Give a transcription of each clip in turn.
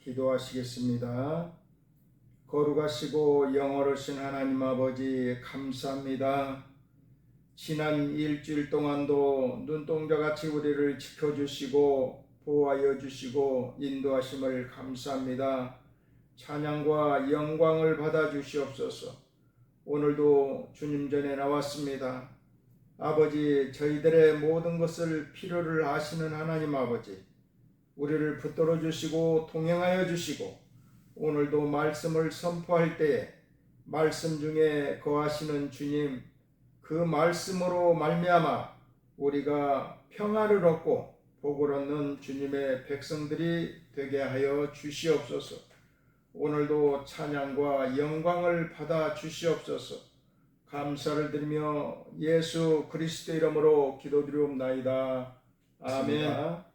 기도하시겠습니다. 거룩하시고 영원하신 하나님 아버지 감사합니다. 지난 일주일 동안도 눈동자같이 우리를 지켜주시고 보호하여 주시고 인도하심을 감사합니다. 찬양과 영광을 받아 주시옵소서. 오늘도 주님 전에 나왔습니다. 아버지, 저희들의 모든 것을 필요를 아시는 하나님 아버지, 우리를 붙들어 주시고 동행하여 주시고 오늘도 말씀을 선포할 때에 말씀 중에 거하시는 주님, 그 말씀으로 말미암아 우리가 평화를 얻고 복을 얻는 주님의 백성들이 되게 하여 주시옵소서. 오늘도 찬양과 영광을 받아 주시옵소서. 감사를 드리며 예수 그리스도 이름으로 기도드리옵나이다. 아멘.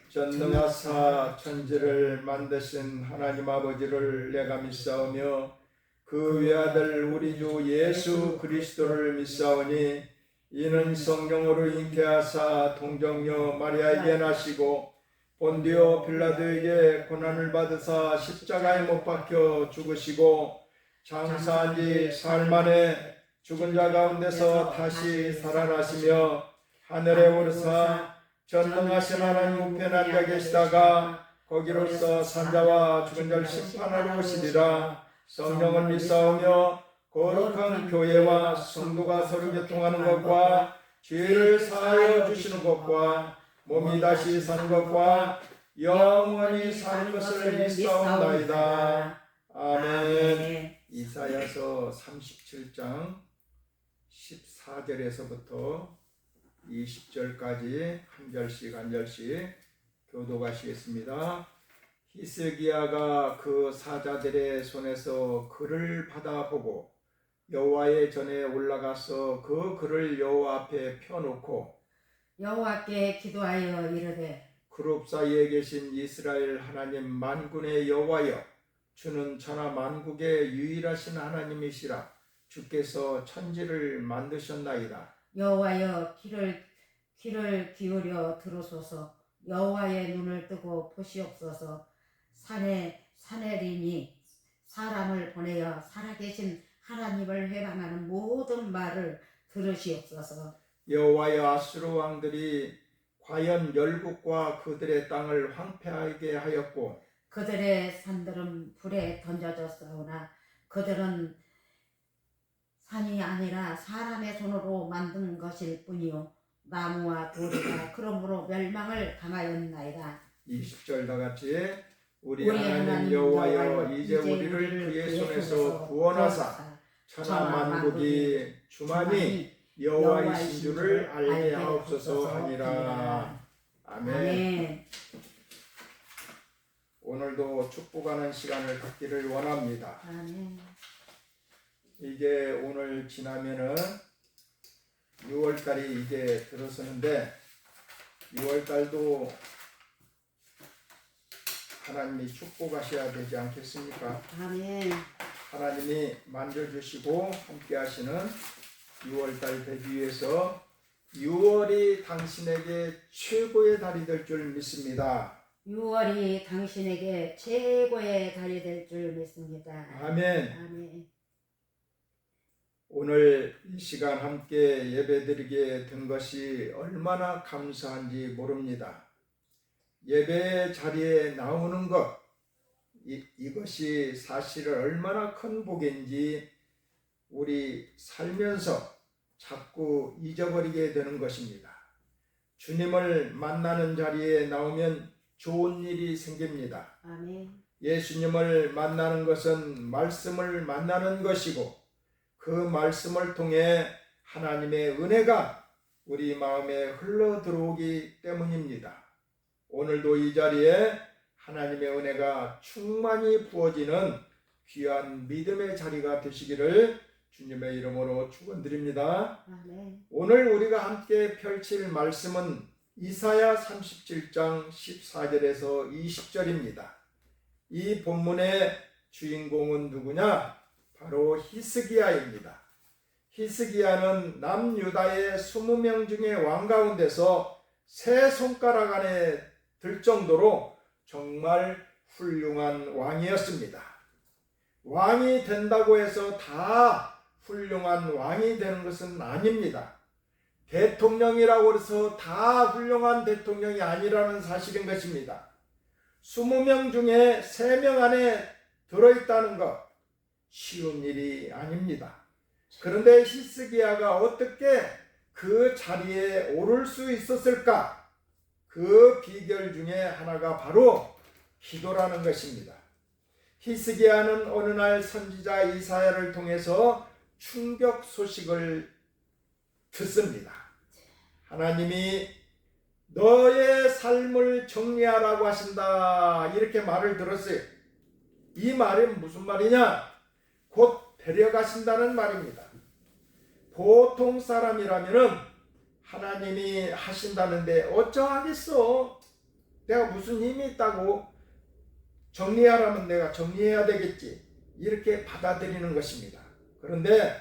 전능하사 천지를 만드신 하나님 아버지를 내가 믿사오며 그 외아들 우리 주 예수 그리스도를 믿사오니 이는 성령으로 잉태하사 동정녀 마리아에게 나시고 본디오 빌라도에게 고난을 받으사 십자가에 못 박혀 죽으시고 장사한 지 사흘 만에 죽은 자 가운데서 다시 살아나시며 하늘에 오르사 전능하신 하나님 우편에 앉아 계시다가 거기로서 산자와 죽은 자를 심판하러 오시리라. 성령을 믿사오며 거룩한 교회와 성도가 서로 교통하는 것과 죄를 사하여 주시는 것과 몸이 다시 사는 것과 영원히 사는 것을 믿사옵나이다. 아멘. 이사야서 37장 14절에서부터 20절까지 한 절씩 교독하시겠습니다. 히스기야가 그 사자들의 손에서 글을 받아보고 여호와의 전에 올라가서 그 글을 여호와 앞에 펴놓고 여호와께 기도하여 이르되 그룹 사이에 계신 이스라엘 하나님 만군의 여호와여, 주는 천하 만국의 유일하신 하나님이시라. 주께서 천지를 만드셨나이다. 여호와여, 귀를 기울여 들으소서. 여호와의 눈을 뜨고 보시옵소서. 사내림이 사람을 보내어 살아계신 하나님을 회방하는 모든 말을 들으시옵소서. 여호와여, 아수르 왕들이 과연 열국과 그들의 땅을 황폐하게 하였고 그들의 산들은 불에 던져졌사오나 그들은 산이 아니라 사람의 손으로 만든 것일 뿐이요 나무와 돌이라 그러므로 멸망을 당하였나이다. 20절 다같이 우리 하나님 여호와여, 이제 우리를 그의 손에서 구원하사 천하 만국이 주만이 여호와이신 줄을 알게 하옵소서 하니라. 아멘. 오늘도 축복하는 시간을 갖기를 원합니다. 아멘. 이게 오늘 지나면은 6월달이 이제 들어서는데 6월달도 하나님이 축복하셔야 되지 않겠습니까? 아멘. 하나님이 만져주시고 함께 하시는 6월달 되기 위해서 6월이 당신에게 최고의 달이 될 줄 믿습니다. 6월이 당신에게 최고의 달이 될 줄 믿습니다. 아멘. 아멘. 오늘 이 시간 함께 예배드리게 된 것이 얼마나 감사한지 모릅니다. 예배 자리에 나오는 것, 이것이 사실은 얼마나 큰 복인지 우리 살면서 자꾸 잊어버리게 되는 것입니다. 주님을 만나는 자리에 나오면 좋은 일이 생깁니다. 아멘. 예수님을 만나는 것은 말씀을 만나는 것이고 그 말씀을 통해 하나님의 은혜가 우리 마음에 흘러 들어오기 때문입니다. 오늘도 이 자리에 하나님의 은혜가 충만히 부어지는 귀한 믿음의 자리가 되시기를 주님의 이름으로 축원드립니다. 아멘. 오늘 우리가 함께 펼칠 말씀은 이사야 37장 14절에서 20절입니다. 이 본문의 주인공은 누구냐? 바로 히스기야입니다. 히스기야는 남유다의 20명 중에 왕 가운데서 세 손가락 안에 들 정도로 정말 훌륭한 왕이었습니다. 왕이 된다고 해서 다 훌륭한 왕이 되는 것은 아닙니다. 대통령이라고 해서 다 훌륭한 대통령이 아니라는 사실인 것입니다. 20명 중에 3명 안에 들어있다는 것 쉬운 일이 아닙니다. 그런데 히스기야가 어떻게 그 자리에 오를 수 있었을까? 그 비결 중에 하나가 바로 기도라는 것입니다. 히스기야는 어느 날 선지자 이사야를 통해서 충격 소식을 듣습니다. 하나님이 너의 삶을 정리하라고 하신다 이렇게 말을 들었어요. 이 말이 무슨 말이냐? 곧 데려가신다는 말입니다. 보통 사람이라면 하나님이 하신다는데 어쩌하겠어? 내가 무슨 힘이 있다고? 정리하라면 내가 정리해야 되겠지. 이렇게 받아들이는 것입니다. 그런데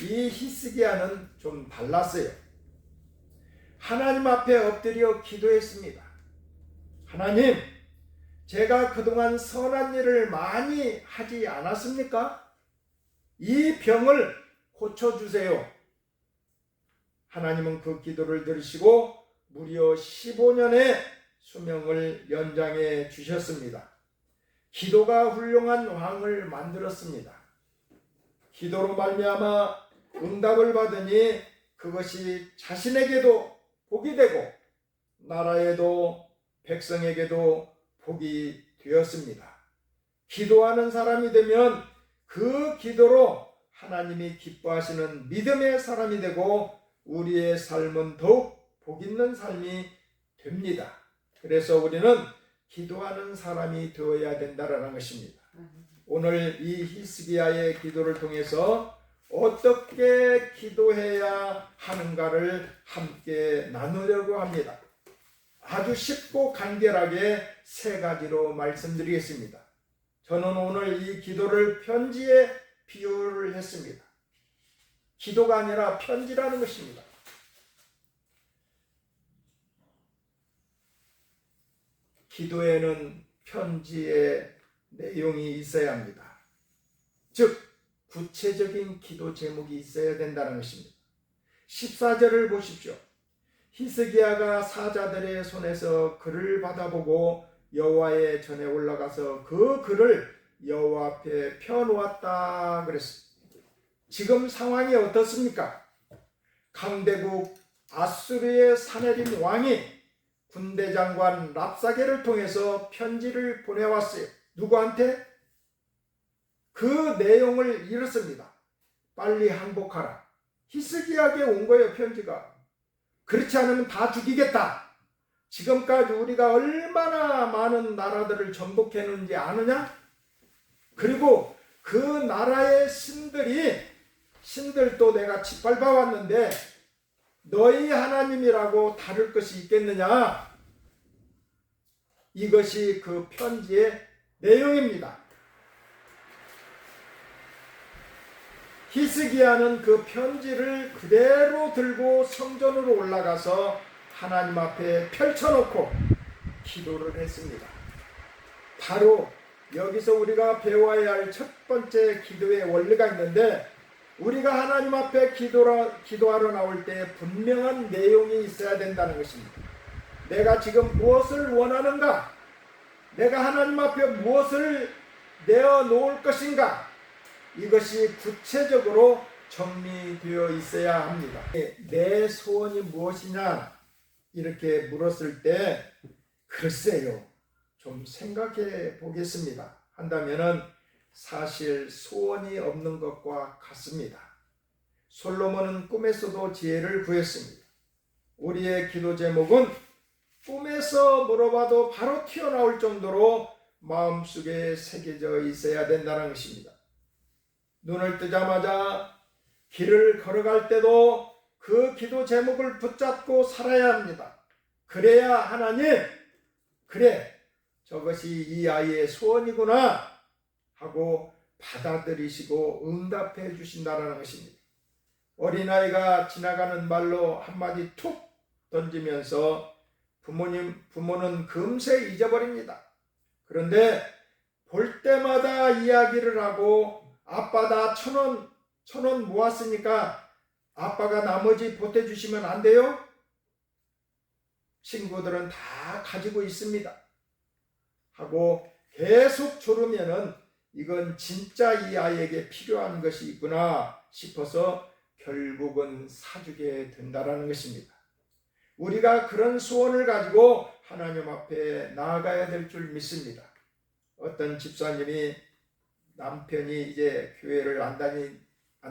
이 히스기야는 좀 달랐어요. 하나님 앞에 엎드려 기도했습니다. 하나님, 제가 그동안 선한 일을 많이 하지 않았습니까? 이 병을 고쳐주세요. 하나님은 그 기도를 들으시고 무려 15년의 수명을 연장해 주셨습니다. 기도가 훌륭한 왕을 만들었습니다. 기도로 말미암아 응답을 받으니 그것이 자신에게도 복이 되고 나라에도 백성에게도 복이 되었습니다. 기도하는 사람이 되면 그 기도로 하나님이 기뻐하시는 믿음의 사람이 되고 우리의 삶은 더욱 복 있는 삶이 됩니다. 그래서 우리는 기도하는 사람이 되어야 된다는 것입니다. 오늘 이 히스기야의 기도를 통해서 어떻게 기도해야 하는가를 함께 나누려고 합니다. 아주 쉽고 간결하게 3가지로 말씀드리겠습니다. 저는 오늘 이 기도를 편지에 비유를 했습니다. 기도가 아니라 편지라는 것입니다. 기도에는 편지의 내용이 있어야 합니다. 즉 구체적인 기도 제목이 있어야 된다는 것입니다. 14절을 보십시오. 히스기야가 사자들의 손에서 글을 받아보고 여호와의 전에 올라가서 그 글을 여호와 앞에 펴놓았다 그랬습니다. 지금 상황이 어떻습니까? 강대국 아수르의 사내림 왕이 군대 장관 랍사게를 통해서 편지를 보내왔어요. 누구한테? 그 내용을 읽었습니다. 빨리 항복하라. 히스기야에게 온 거예요, 편지가. 그렇지 않으면 다 죽이겠다. 지금까지 우리가 얼마나 많은 나라들을 정복했는지 아느냐? 그리고 그 나라의 신들도 내가 짓밟아 왔는데 너희 하나님이라고 다를 것이 있겠느냐? 이것이 그 편지의 내용입니다. 히스기야는 그 편지를 그대로 들고 성전으로 올라가서 하나님 앞에 펼쳐놓고 기도를 했습니다. 바로 여기서 우리가 배워야 할 첫 번째 기도의 원리가 있는데, 우리가 하나님 앞에 기도하러 나올 때 분명한 내용이 있어야 된다는 것입니다. 내가 지금 무엇을 원하는가? 내가 하나님 앞에 무엇을 내어놓을 것인가? 이것이 구체적으로 정리되어 있어야 합니다. 내 소원이 무엇이냐? 이렇게 물었을 때 글쎄요, 좀 생각해 보겠습니다 한다면은 사실 소원이 없는 것과 같습니다. 솔로몬은 꿈에서도 지혜를 구했습니다. 우리의 기도 제목은 꿈에서 물어봐도 바로 튀어나올 정도로 마음속에 새겨져 있어야 된다는 것입니다. 눈을 뜨자마자 길을 걸어갈 때도 그 기도 제목을 붙잡고 살아야 합니다. 그래야 하나님, 그래, 저것이 이 아이의 소원이구나 하고 받아들이시고 응답해 주신다는 것입니다. 어린아이가 지나가는 말로 한마디 툭 던지면서 부모는 금세 잊어버립니다. 그런데 볼 때마다 이야기를 하고 아빠 나 1,000원 모았으니까 아빠가 나머지 보태주시면 안 돼요? 친구들은 다 가지고 있습니다 하고 계속 조르면은 이건 진짜 이 아이에게 필요한 것이 있구나 싶어서 결국은 사주게 된다라는 것입니다. 우리가 그런 소원을 가지고 하나님 앞에 나아가야 될 줄 믿습니다. 어떤 집사님이 남편이 이제 교회를 안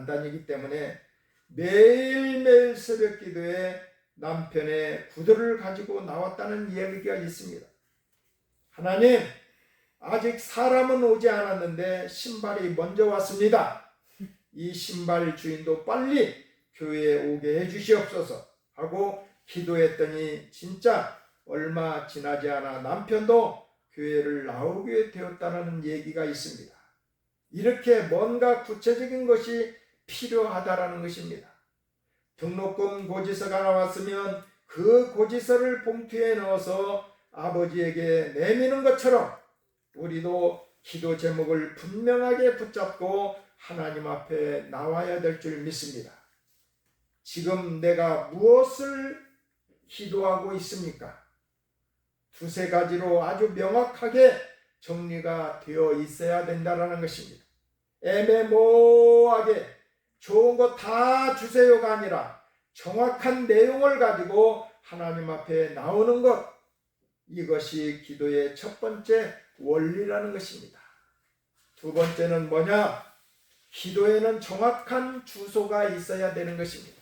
다니기 때문에 매일매일 새벽 기도에 남편의 구두를 가지고 나왔다는 이야기가 있습니다. 하나님, 아직 사람은 오지 않았는데 신발이 먼저 왔습니다. 이 신발 주인도 빨리 교회에 오게 해주시옵소서 하고 기도했더니 진짜 얼마 지나지 않아 남편도 교회를 나오게 되었다는 얘기가 있습니다. 이렇게 뭔가 구체적인 것이 필요하다라는 것입니다. 등록금 고지서가 나왔으면 그 고지서를 봉투에 넣어서 아버지에게 내미는 것처럼 우리도 기도 제목을 분명하게 붙잡고 하나님 앞에 나와야 될 줄 믿습니다. 지금 내가 무엇을 기도하고 있습니까? 두세 가지로 아주 명확하게 정리가 되어 있어야 된다는 것입니다. 애매모호하게 좋은 거 다 주세요가 아니라 정확한 내용을 가지고 하나님 앞에 나오는 것, 이것이 기도의 첫 번째 원리라는 것입니다. 두 번째는 뭐냐? 기도에는 정확한 주소가 있어야 되는 것입니다.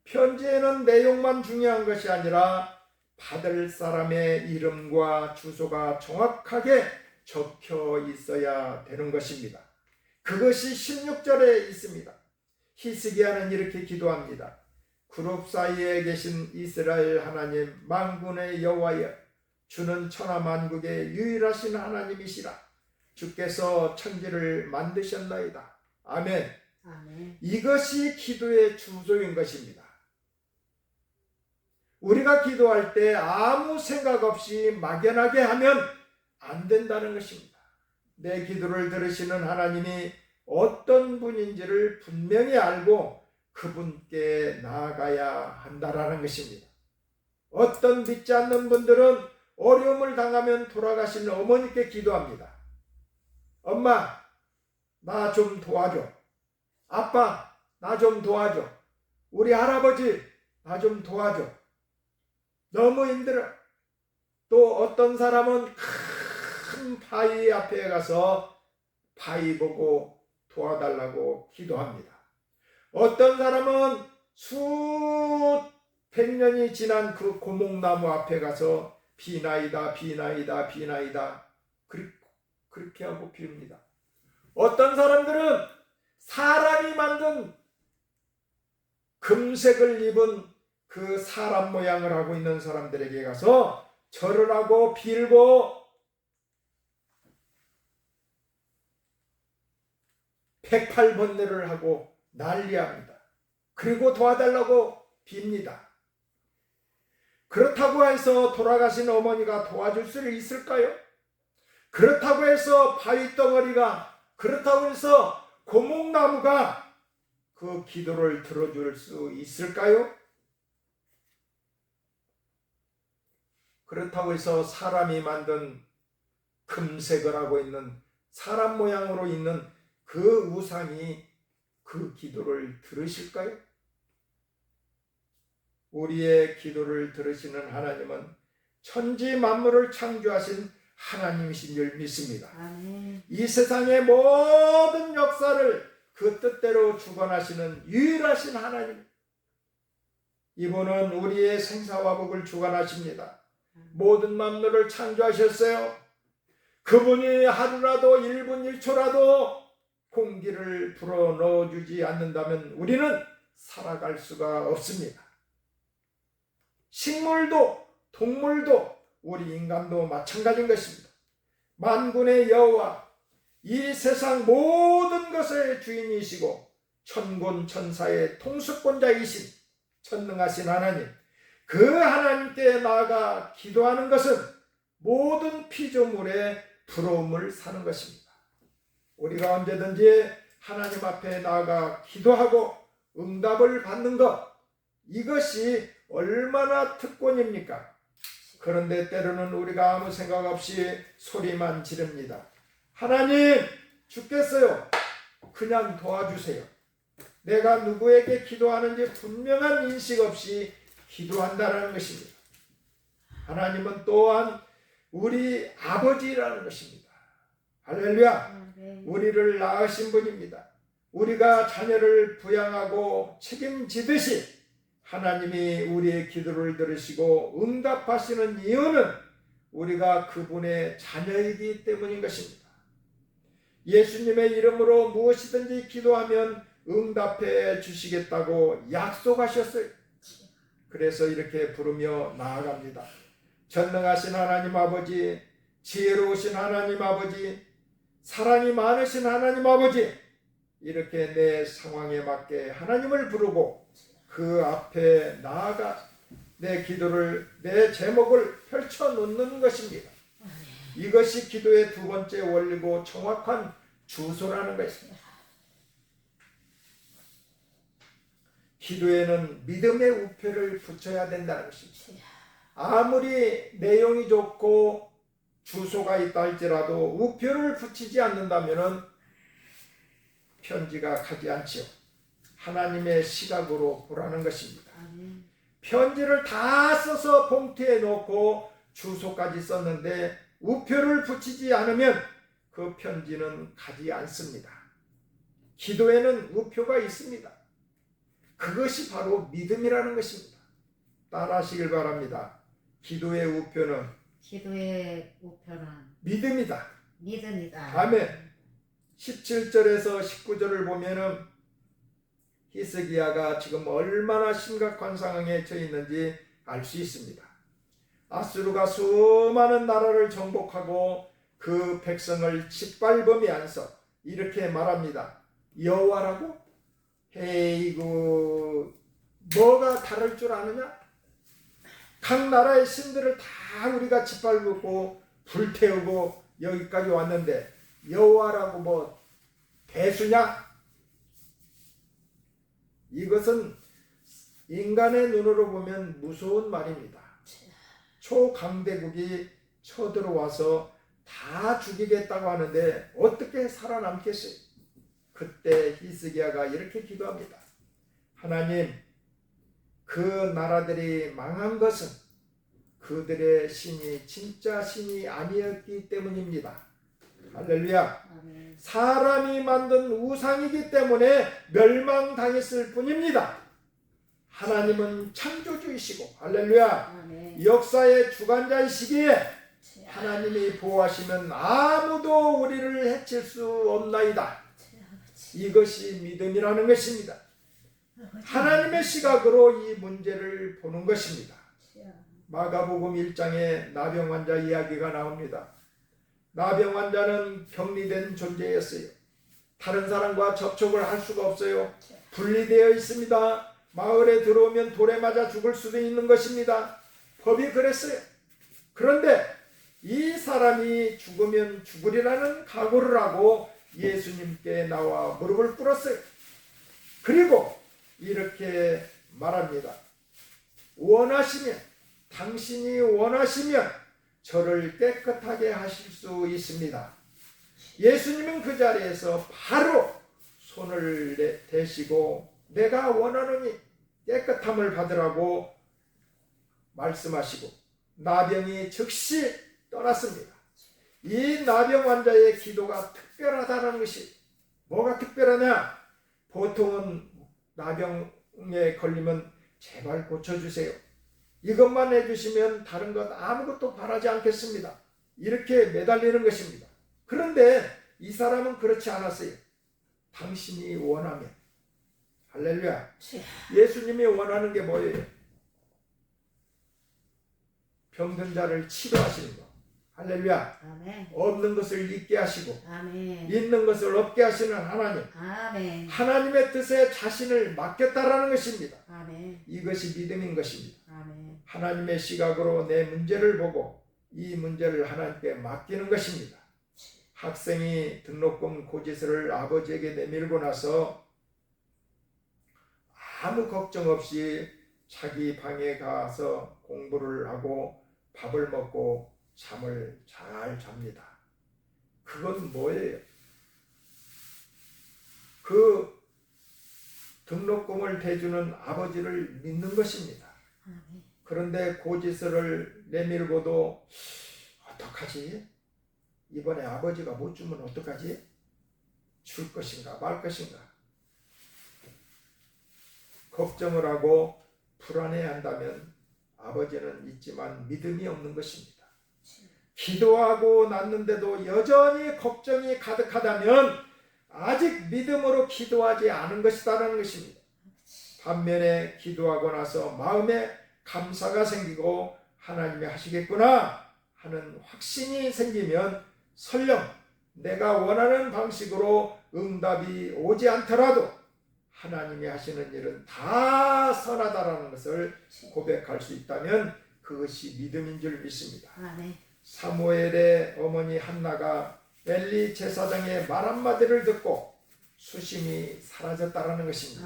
편지에는 내용만 중요한 것이 아니라 받을 사람의 이름과 주소가 정확하게 적혀 있어야 되는 것입니다. 그것이 16절에 있습니다. 히스기야는 이렇게 기도합니다. 그룹 사이에 계신 이스라엘 하나님 만군의 여호와여, 주는 천하만국의 유일하신 하나님이시라. 주께서 천지를 만드셨나이다. 아멘. 아멘. 이것이 기도의 주소인 것입니다. 우리가 기도할 때 아무 생각 없이 막연하게 하면 안 된다는 것입니다. 내 기도를 들으시는 하나님이 어떤 분인지를 분명히 알고 그분께 나아가야 한다라는 것입니다. 어떤 믿지 않는 분들은 어려움을 당하면 돌아가시는 어머니께 기도합니다. 엄마, 나 좀 도와줘. 아빠, 나 좀 도와줘. 우리 할아버지, 나 좀 도와줘. 너무 힘들어. 또 어떤 사람은 큰 바위 앞에 가서 바위 보고 도와달라고 기도합니다. 어떤 사람은 수백 년이 지난 그 고목나무 앞에 가서 비나이다 비나이다 비나이다 그렇게 하고 빕니다. 어떤 사람들은 사람이 만든 금색을 입은 그 사람 모양을 하고 있는 사람들에게 가서 절을 하고 빌고 108번뇌를 하고 난리합니다. 그리고 도와달라고 빕니다. 그렇다고 해서 돌아가신 어머니가 도와줄 수 있을까요? 그렇다고 해서 바위덩어리가, 그렇다고 해서 고목나무가 그 기도를 들어줄 수 있을까요? 그렇다고 해서 사람이 만든 금색을 하고 있는 사람 모양으로 있는 그 우상이 그 기도를 들으실까요? 우리의 기도를 들으시는 하나님은 천지 만물을 창조하신 하나님이신 줄 믿습니다. 아멘. 이 세상의 모든 역사를 그 뜻대로 주관하시는 유일하신 하나님. 이분은 우리의 생사와 복을 주관하십니다. 모든 만물을 창조하셨어요. 그분이 하루라도 1분 1초라도 공기를 불어 넣어주지 않는다면 우리는 살아갈 수가 없습니다. 식물도 동물도 우리 인간도 마찬가지인 것입니다. 만군의 여호와, 이 세상 모든 것의 주인이시고 천군 천사의 통수권자이신 전능하신 하나님, 그 하나님께 나아가 기도하는 것은 모든 피조물의 부러움을 사는 것입니다. 우리가 언제든지 하나님 앞에 나아가 기도하고 응답을 받는 것, 이것이 얼마나 특권입니까? 그런데 때로는 우리가 아무 생각 없이 소리만 지릅니다. 하나님, 죽겠어요. 그냥 도와주세요. 내가 누구에게 기도하는지 분명한 인식 없이 기도한다는 것입니다. 하나님은 또한 우리 아버지라는 것입니다. 할렐루야. 우리를 낳으신 분입니다. 우리가 자녀를 부양하고 책임지듯이 하나님이 우리의 기도를 들으시고 응답하시는 이유는 우리가 그분의 자녀이기 때문인 것입니다. 예수님의 이름으로 무엇이든지 기도하면 응답해 주시겠다고 약속하셨어요. 그래서 이렇게 부르며 나아갑니다. 전능하신 하나님 아버지, 지혜로우신 하나님 아버지, 사랑이 많으신 하나님 아버지, 이렇게 내 상황에 맞게 하나님을 부르고 그 앞에 나아가 내 기도를, 내 제목을 펼쳐놓는 것입니다. 이것이 기도의 두 번째 원리고 정확한 주소라는 것입니다. 기도에는 믿음의 우표를 붙여야 된다는 것입니다. 아무리 내용이 좋고 주소가 있다 할지라도 우표를 붙이지 않는다면 편지가 가지 않지요. 하나님의 시각으로 보라는 것입니다. 편지를 다 써서 봉투에 넣고 주소까지 썼는데 우표를 붙이지 않으면 그 편지는 가지 않습니다. 기도에는 우표가 있습니다. 그것이 바로 믿음이라는 것입니다. 따라하시길 바랍니다. 기도의 우표는 믿음이다. 믿음이다. 아멘. 17절에서 19절을 보면은 히스기야가 지금 얼마나 심각한 상황에 처해 있는지 알 수 있습니다. 아수르가 수많은 나라를 정복하고 그 백성을 짓밟으면서 이렇게 말합니다. 여호와라고? 에이구, 뭐가 다를 줄 아느냐? 각 나라의 신들을 다 우리가 짓밟고 불태우고 여기까지 왔는데 여호와라고 뭐 대수냐? 이것은 인간의 눈으로 보면 무서운 말입니다. 초강대국이 쳐들어와서 다 죽이겠다고 하는데 어떻게 살아남겠어요? 그때 히스기야가 이렇게 기도합니다. 하나님, 그 나라들이 망한 것은 그들의 신이 진짜 신이 아니었기 때문입니다. 할렐루야. 아멘. 사람이 만든 우상이기 때문에 멸망당했을 뿐입니다. 하나님은 창조주이시고, 할렐루야, 아멘. 역사의 주관자이시기에 하나님이 보호하시면 아무도 우리를 해칠 수 없나이다. 이것이 믿음이라는 것입니다. 하나님의 시각으로 이 문제를 보는 것입니다. 마가복음 1장에 나병 환자 이야기가 나옵니다. 나병 환자는 격리된 존재였어요. 다른 사람과 접촉을 할 수가 없어요. 분리되어 있습니다. 마을에 들어오면 돌에 맞아 죽을 수도 있는 것입니다. 법이 그랬어요. 그런데 이 사람이 죽으면 죽으리라는 각오를 하고 예수님께 나와 무릎을 꿇었어요. 그리고 이렇게 말합니다. 원하시면, 당신이 원하시면 저를 깨끗하게 하실 수 있습니다. 예수님은 그 자리에서 바로 손을 대시고 내가 원하노니 깨끗함을 받으라고 말씀하시고 나병이 즉시 떠났습니다. 이 나병 환자의 기도가 특별하다는 것이, 뭐가 특별하냐? 보통은 나병에 걸리면 제발 고쳐주세요, 이것만 해주시면 다른 것 아무것도 바라지 않겠습니다, 이렇게 매달리는 것입니다. 그런데 이 사람은 그렇지 않았어요. 당신이 원하면, 할렐루야, 예수님이 원하는 게 뭐예요? 병든 자를 치료하시는 것, 할렐루야. 아멘. 없는 것을 있게 하시고 아멘. 있는 것을 없게 하시는 하나님, 아멘. 하나님의 뜻에 자신을 맡겼다라는 것입니다. 아멘. 이것이 믿음인 것입니다. 아멘. 하나님의 시각으로 내 문제를 보고 이 문제를 하나님께 맡기는 것입니다. 학생이 등록금 고지서를 아버지에게 내밀고 나서 아무 걱정 없이 자기 방에 가서 공부를 하고 밥을 먹고 잠을 잘 잡니다. 그건 뭐예요? 그 등록금을 대주는 아버지를 믿는 것입니다. 그런데 고지서를 내밀고도 어떡하지? 이번에 아버지가 못 주면 어떡하지? 줄 것인가 말 것인가? 걱정을 하고 불안해한다면 아버지는 있지만 믿음이 없는 것입니다. 기도하고 났는데도 여전히 걱정이 가득하다면 아직 믿음으로 기도하지 않은 것이다라는 것입니다. 반면에 기도하고 나서 마음에 감사가 생기고 하나님이 하시겠구나 하는 확신이 생기면 설령 내가 원하는 방식으로 응답이 오지 않더라도 하나님이 하시는 일은 다 선하다라는 것을 고백할 수 있다면 그것이 믿음인 줄 믿습니다. 사무엘의 어머니 한나가 엘리 제사장의 말 한마디를 듣고 수심이 사라졌다라는 것입니다.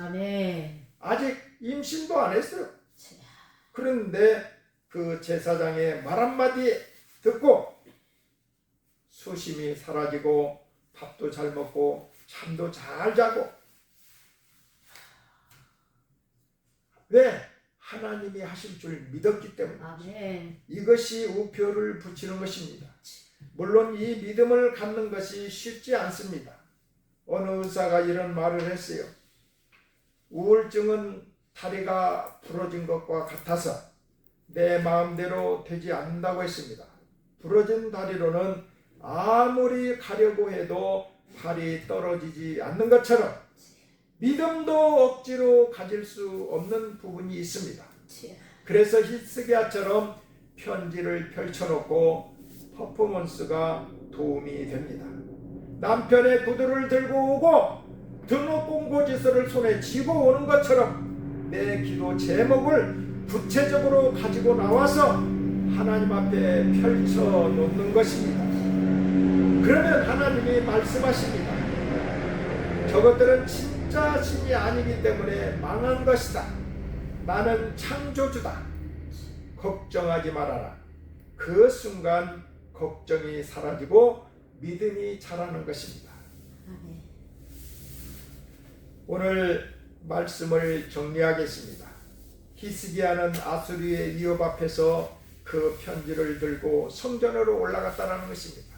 아직 임신도 안 했어요. 그런데 그 제사장의 말 한마디 듣고 수심이 사라지고 밥도 잘 먹고 잠도 잘 자고. 왜? 하나님이 하실 줄 믿었기 때문에 이것이 우표를 붙이는 것입니다. 물론 이 믿음을 갖는 것이 쉽지 않습니다. 어느 의사가 이런 말을 했어요. 우울증은 다리가 부러진 것과 같아서 내 마음대로 되지 않는다고 했습니다. 부러진 다리로는 아무리 가려고 해도 발이 떨어지지 않는 것처럼 믿음도 억지로 가질 수 없는 부분이 있습니다. 그래서 히스기야처럼 편지를 펼쳐놓고 퍼포먼스가 도움이 됩니다. 남편의 구두를 들고 오고 등록금 고지서를 손에 쥐고 오는 것처럼 내 기도 제목을 구체적으로 가지고 나와서 하나님 앞에 펼쳐 놓는 것입니다. 그러면 하나님이 말씀하십니다. 저것들은 진짜 신이 아니기 때문에 망한 것이다. 나는 창조주다. 걱정하지 말아라. 그 순간 걱정이 사라지고 믿음이 자라는 것입니다. 오늘 말씀을 정리하겠습니다. 히스기야는 아수르의 위협 앞에서 그 편지를 들고 성전으로 올라갔다는 것입니다.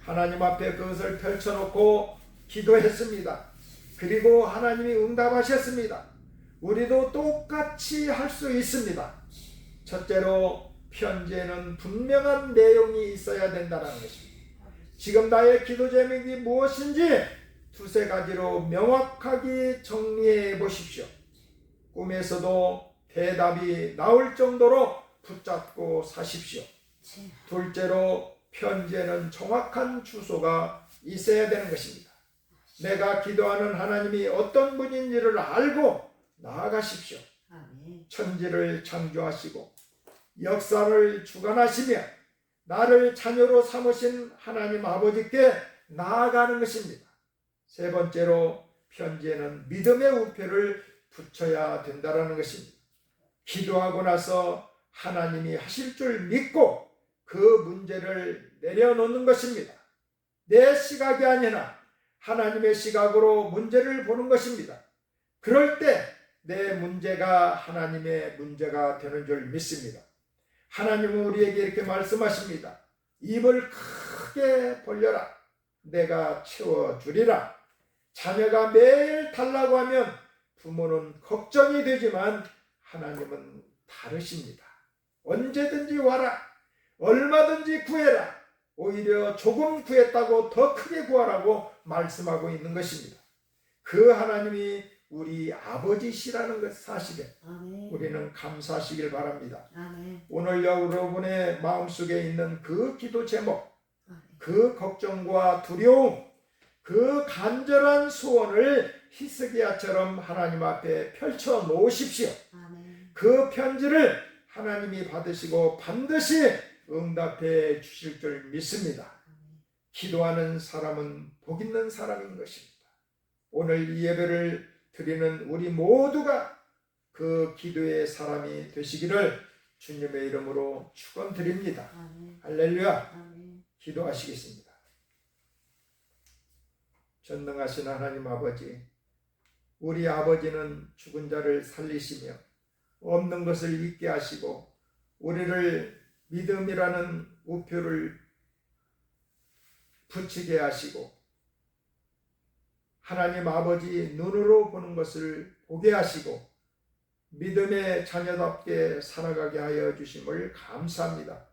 하나님 앞에 그것을 펼쳐놓고 기도했습니다. 그리고 하나님이 응답하셨습니다. 우리도 똑같이 할 수 있습니다. 첫째로 편지에는 분명한 내용이 있어야 된다는 것입니다. 지금 나의 기도 제목이 무엇인지 두세 가지로 명확하게 정리해 보십시오. 꿈에서도 대답이 나올 정도로 붙잡고 사십시오. 둘째로 편지에는 정확한 주소가 있어야 되는 것입니다. 내가 기도하는 하나님이 어떤 분인지를 알고 나아가십시오. 천지를 창조하시고 역사를 주관하시며 나를 자녀로 삼으신 하나님 아버지께 나아가는 것입니다. 세 번째로 편지에는 믿음의 우표를 붙여야 된다는 것입니다. 기도하고 나서 하나님이 하실 줄 믿고 그 문제를 내려놓는 것입니다. 내 시각이 아니라 하나님의 시각으로 문제를 보는 것입니다. 그럴 때 내 문제가 하나님의 문제가 되는 줄 믿습니다. 하나님은 우리에게 이렇게 말씀하십니다. 입을 크게 벌려라. 내가 채워주리라. 자녀가 매일 달라고 하면 부모는 걱정이 되지만 하나님은 다르십니다. 언제든지 와라. 얼마든지 구해라. 오히려 조금 구했다고 더 크게 구하라고 말씀하고 있는 것입니다. 그 하나님이 우리 아버지시라는 것 사실에 우리는 감사하시길 바랍니다. 오늘 여러분의 마음속에 있는 그 기도 제목, 그 걱정과 두려움, 그 간절한 소원을 히스기야처럼 하나님 앞에 펼쳐 놓으십시오. 그 편지를 하나님이 받으시고 반드시 응답해 주실 줄 믿습니다. 아멘. 기도하는 사람은 복 있는 사람인 것입니다. 오늘 이 예배를 드리는 우리 모두가 그 기도의 사람이 되시기를 주님의 이름으로 축원드립니다. 아멘. 할렐루야. 아멘. 기도하시겠습니다. 전능하신 하나님 아버지, 우리 아버지는 죽은 자를 살리시며 없는 것을 있게 하시고 우리를 믿음이라는 우표를 붙이게 하시고 하나님 아버지 눈으로 보는 것을 보게 하시고 믿음의 자녀답게 살아가게 하여 주심을 감사합니다.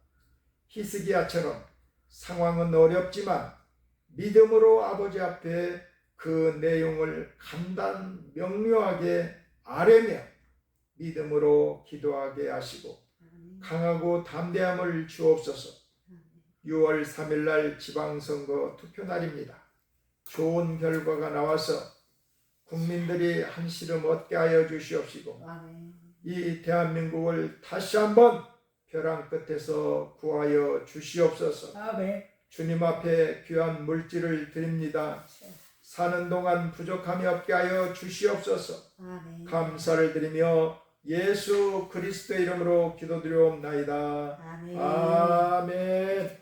히스기야처럼 상황은 어렵지만 믿음으로 아버지 앞에 그 내용을 간단 명료하게 아뢰며 믿음으로 기도하게 하시고 아멘. 강하고 담대함을 주옵소서. 6월 3일 날 지방선거 투표날입니다. 좋은 결과가 나와서 국민들이 한시름 얻게 하여 주시옵시고 아멘. 이 대한민국을 다시 한번 벼랑 끝에서 구하여 주시옵소서. 아멘. 주님 앞에 귀한 물질을 드립니다. 사는 동안 부족함이 없게 하여 주시옵소서. 아멘. 감사를 드리며 예수 그리스도 이름으로 기도드리옵나이다. 아멘. 아멘.